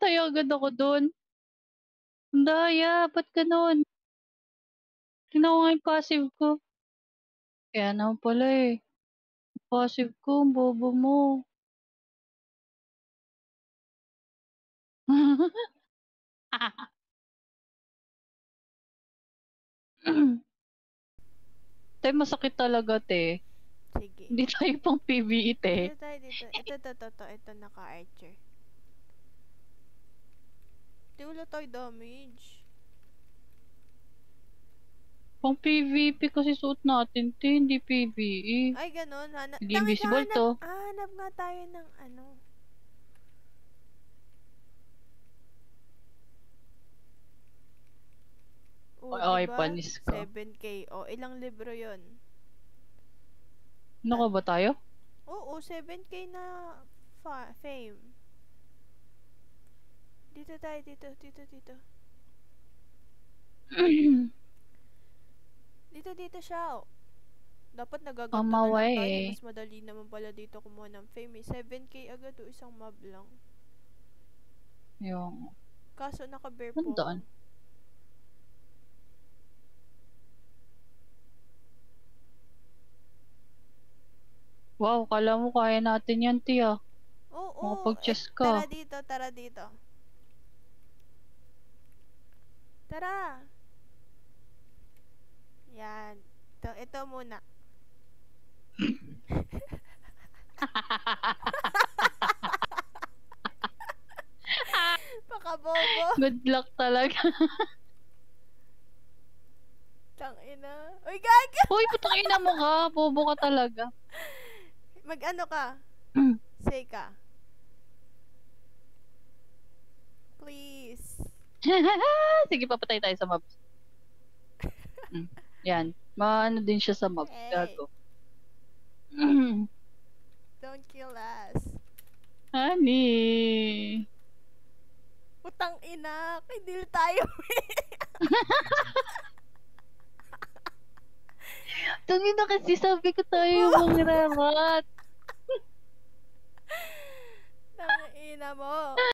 namatay agad ako dun. Ang daya, ba't gano'n? Tignan ko nga yung passive ko. Kaya naman pala, eh. Passive ko, ang bobo mo. Te, masakit talaga, te. Sige. Hindi tayo pang PVE, te. Dito tayo dito. Ito naka-archer. Di wala tayo damage. Pang PVP kasi suot natin, te. Hindi PVE. Ay, ganun. Hindi invisible to. Hanap nga tayo ng ano. Oh, Okay, diba? panis ka. 7K. Oh, ilang libro yon? Ano ka ba tayo? Oo, 7K na fame. Dito tayo, dito. Dito siya, oh. Dapat nagaganto na lang Pamaway, tayo. eh. Mas madali naman pala dito kumuha ng fame. 7K agad, oh. Isang mob lang. Yung... Kaso naka-bear po ako. Tandaan. Wow, kala mo kaya natin yan, Tia. Oo. Makapag-chess ka. Tara dito. Tara. Yan. Ito muna. Pakabobo. Good luck talaga. Tangina. Uy, gaga! Hoy, putang ina mo ka. Bobo ka talaga. Mag-ano ka? Say ka. Please. Sige, papatay tayo sa mobs. Yan. Maano din siya sa mobs. Hey. Gago. Don't kill us. Honey. Putang ina. Kidil tayo. Tangin na kasi sabi ko tayo yung mga rarat. Tangina mo.